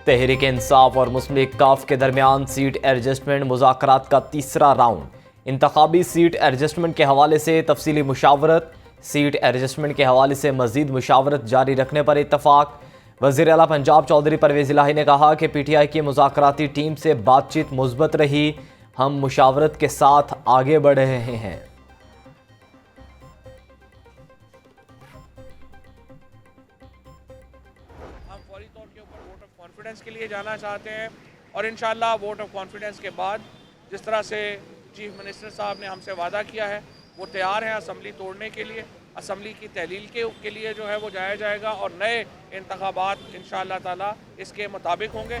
تحریک انصاف اور مسلم لیگ کاف کے درمیان سیٹ ایڈجسٹمنٹ مذاکرات کا تیسرا راؤنڈ۔ انتخابی سیٹ ایڈجسٹمنٹ کے حوالے سے تفصیلی مشاورت۔ سیٹ ایڈجسٹمنٹ کے حوالے سے مزید مشاورت جاری رکھنے پر اتفاق۔ وزیر اعلیٰ پنجاب چودھری پرویز الہی نے کہا کہ پی ٹی آئی کی مذاکراتی ٹیم سے بات چیت مثبت رہی، ہم مشاورت کے ساتھ آگے بڑھ رہے ہیں۔ ہم فوری طور کے اوپر ووٹ آف کانفیڈنس کے لیے جانا چاہتے ہیں اور انشاءاللہ ووٹ آف کانفیڈنس کے بعد جس طرح سے چیف منسٹر صاحب نے ہم سے وعدہ کیا ہے وہ تیار ہیں اسمبلی توڑنے کے لیے، اسمبلی کی تحلیل کے لیے جو ہے وہ جایا جائے گا اور نئے انتخابات انشاءاللہ تعالی اس کے مطابق ہوں گے۔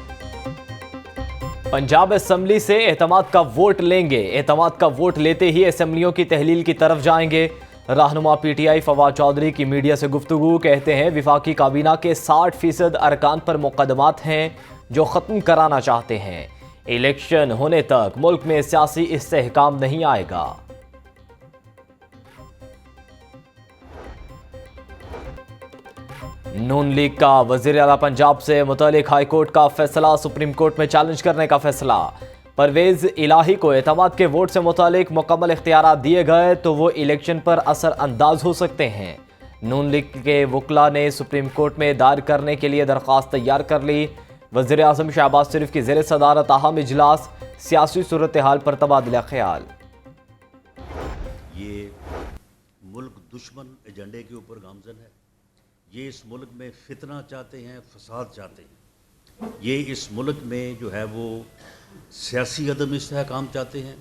پنجاب اسمبلی سے اعتماد کا ووٹ لیں گے، اعتماد کا ووٹ لیتے ہی اسمبلیوں کی تحلیل کی طرف جائیں گے۔ رہنما P T I Fawad Chaudhry کی میڈیا سے گفتگو، کہتے ہیں وفاقی کابینہ کے 60% ارکان پر مقدمات ہیں جو ختم کرانا چاہتے ہیں۔ الیکشن ہونے تک ملک میں سیاسی استحکام نہیں آئے گا۔ نون لیگ کا وزیر اعلیٰ پنجاب سے متعلق ہائی کورٹ کا فیصلہ سپریم کورٹ میں چیلنج کرنے کا فیصلہ۔ پرویز الہی کو اعتماد کے ووٹ سے متعلق مکمل اختیارات دیے گئے تو وہ الیکشن پر اثر انداز ہو سکتے ہیں۔ نون لیگ کے وکلاء نے سپریم کورٹ میں دائر کرنے کے لیے درخواست تیار کر لی۔ وزیر اعظم شہباز شریف کی زیر صدارت اہم اجلاس، سیاسی صورتحال پر تبادلہ خیال۔ یہ ملک دشمن ایجنڈے کے اوپر گامزن ہے، یہ اس ملک میں فتنہ چاہتے ہیں، فساد چاہتے ہیں، یہ اس ملک میں جو ہے وہ سیاسی عدم استحکام چاہتے ہیں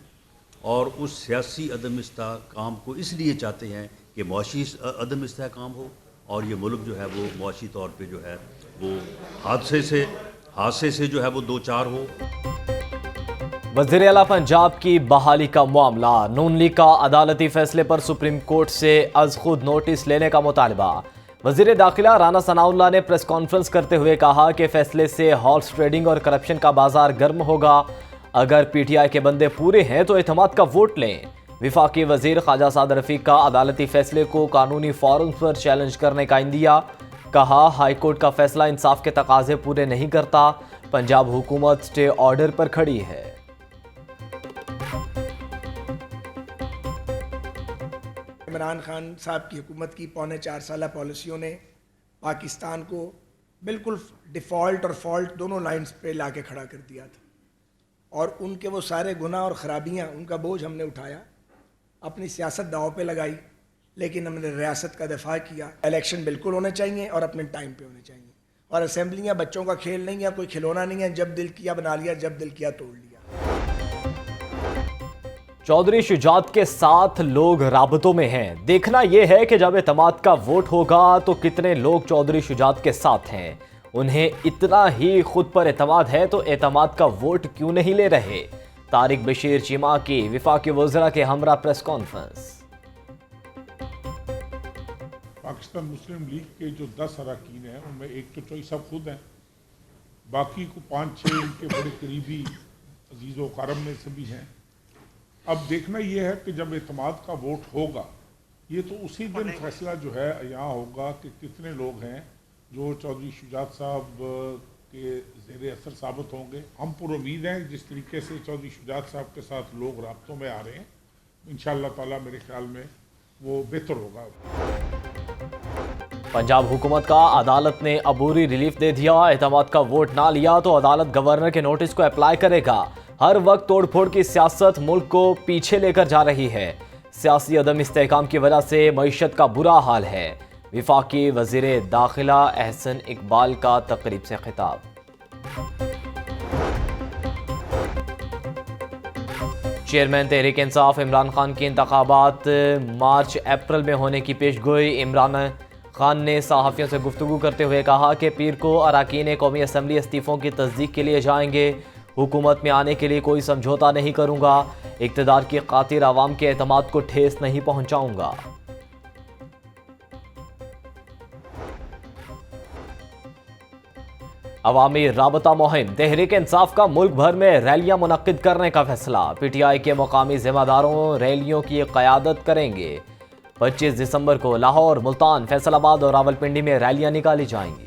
اور اس سیاسی عدم استحکام کو اس لیے چاہتے ہیں کہ معاشی عدم استحکام ہو اور یہ ملک جو ہے وہ معاشی طور پہ جو ہے وہ حادثے سے جو ہے وہ دوچار ہو۔ وزیر اعلیٰ پنجاب کی بحالی کا معاملہ، نون لیگ کا عدالتی فیصلے پر سپریم کورٹ سے از خود نوٹس لینے کا مطالبہ۔ وزیر داخلہ رانا ثناء اللہ نے پریس کانفرنس کرتے ہوئے کہا کہ فیصلے سے ہارس ٹریڈنگ اور کرپشن کا بازار گرم ہوگا۔ اگر پی ٹی آئی کے بندے پورے ہیں تو اعتماد کا ووٹ لیں۔ وفاقی وزیر خواجہ سعد رفیق کا عدالتی فیصلے کو قانونی فورمز پر چیلنج کرنے کا عندیہ، کہا ہائی کورٹ کا فیصلہ انصاف کے تقاضے پورے نہیں کرتا، پنجاب حکومت سٹے آرڈر پر کھڑی ہے۔ عمران خان صاحب کی حکومت کی 4.25 سالہ پالیسیوں نے پاکستان کو بالکل ڈیفالٹ اور فالٹ دونوں لائنز پہ لا کے کھڑا کر دیا تھا، اور ان کے وہ سارے گناہ اور خرابیاں، ان کا بوجھ ہم نے اٹھایا، اپنی سیاست داؤ پہ لگائی، لیکن ہم نے ریاست کا دفاع کیا۔ الیکشن بالکل ہونے چاہیے اور اپنے ٹائم پہ ہونے چاہیے، اور اسمبلیاں بچوں کا کھیل نہیں ہے، کوئی کھلونا نہیں ہے، جب دل کیا بنا لیا، جب دل کیا توڑ لیا۔ چودھری شجاعت کے ساتھ لوگ رابطوں میں ہیں، دیکھنا یہ ہے کہ جب اعتماد کا ووٹ ہوگا تو کتنے لوگ چودھری شجاعت کے ساتھ ہیں۔ انہیں اتنا ہی خود پر اعتماد ہے تو اعتماد کا ووٹ کیوں نہیں لے رہے؟ طارق بشیر چیمہ کی وفاقی وزراء کے ہمراہ پریس کانفرنس۔ پاکستان مسلم لیگ کے جو 10 اراکین ہیں ان میں ایک تو چوئی صاحب خود ہیں، باقی کو 5-6 ان کے بڑے قریبی عزیز و کرم میں سے بھی ہیں۔ اب دیکھنا یہ ہے کہ جب اعتماد کا ووٹ ہوگا، یہ تو اسی دن فیصلہ جو ہے یہاں ہوگا کہ کتنے لوگ ہیں جو چودھری شجاعت صاحب کے زیر اثر ثابت ہوں گے۔ ہم پر امید ہیں جس طریقے سے چودھری شجاعت صاحب کے ساتھ لوگ رابطوں میں آ رہے ہیں، انشاءاللہ تعالیٰ میرے خیال میں وہ بہتر ہوگا۔ پنجاب حکومت کا عدالت نے عبوری ریلیف دے دیا، اعتماد کا ووٹ نہ لیا تو عدالت گورنر کے نوٹس کو اپلائی کرے گا۔ ہر وقت توڑ پھوڑ کی سیاست ملک کو پیچھے لے کر جا رہی ہے، سیاسی عدم استحکام کی وجہ سے معیشت کا برا حال ہے۔ وفاقی وزیر داخلہ احسن اقبال کا تقریب سے خطاب۔ چیئرمین تحریک انصاف عمران خان کی انتخابات مارچ اپریل میں ہونے کی پیش گوئی۔ عمران خان نے صحافیوں سے گفتگو کرتے ہوئے کہا کہ پیر کو اراکین قومی اسمبلی استعفوں کی تصدیق کے لیے جائیں گے، حکومت میں آنے کے لیے کوئی سمجھوتا نہیں کروں گا، اقتدار کی خاطر عوام کے اعتماد کو ٹھیس نہیں پہنچاؤں گا۔ عوامی رابطہ مہم، تحریک انصاف کا ملک بھر میں ریلیاں منعقد کرنے کا فیصلہ۔ پی ٹی آئی کے مقامی ذمہ داروں ریلیوں کی قیادت کریں گے۔ 25 دسمبر کو لاہور، ملتان، فیصل آباد اور راولپنڈی میں ریلیاں نکالی جائیں گی۔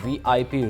VIP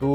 2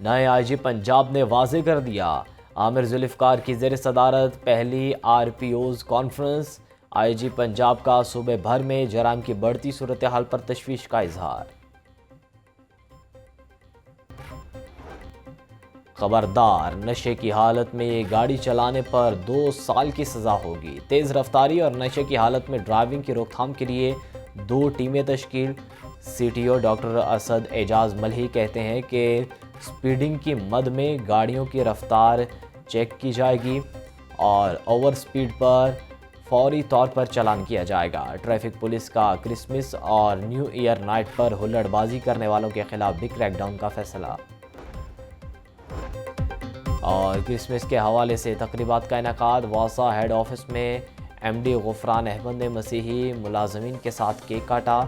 نئے IG پنجاب نے واضح کر دیا، عامر ذوالفقار کی زیر صدارت پہلی RPO's کانفرنس، IG پنجاب کا صوبے بھر میں جرائم کی بڑھتی صورتحال پر تشویش کا اظہار۔ خبردار، نشے کی حالت میں یہ گاڑی چلانے پر 2 سال کی سزا ہوگی۔ تیز رفتاری اور نشے کی حالت میں ڈرائیونگ کی روک تھام کے لیے 2 ٹیمیں تشکیل۔ CTO ڈاکٹر اسد اعجاز ملہی کہتے ہیں کہ سپیڈنگ کی مد میں گاڑیوں کی رفتار چیک کی جائے گی اور اوور سپیڈ پر فوری طور پر چالان کیا جائے گا۔ ٹریفک پولیس کا کرسمس اور نیو ایئر نائٹ پر ہلڑ بازی کرنے والوں کے خلاف بھی کریک ڈاؤن کا فیصلہ۔ اور کرسمس کے حوالے سے تقریبات کا انعقاد، واسا ہیڈ آفس میں MD غفران احمد نے مسیحی ملازمین کے ساتھ کیک کاٹا۔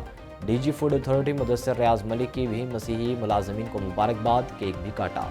DG فوڈ اتھارٹی مدثر ریاض ملک کی بھی مسیحی ملازمین کو مبارکباد، کیک بھی کاٹا۔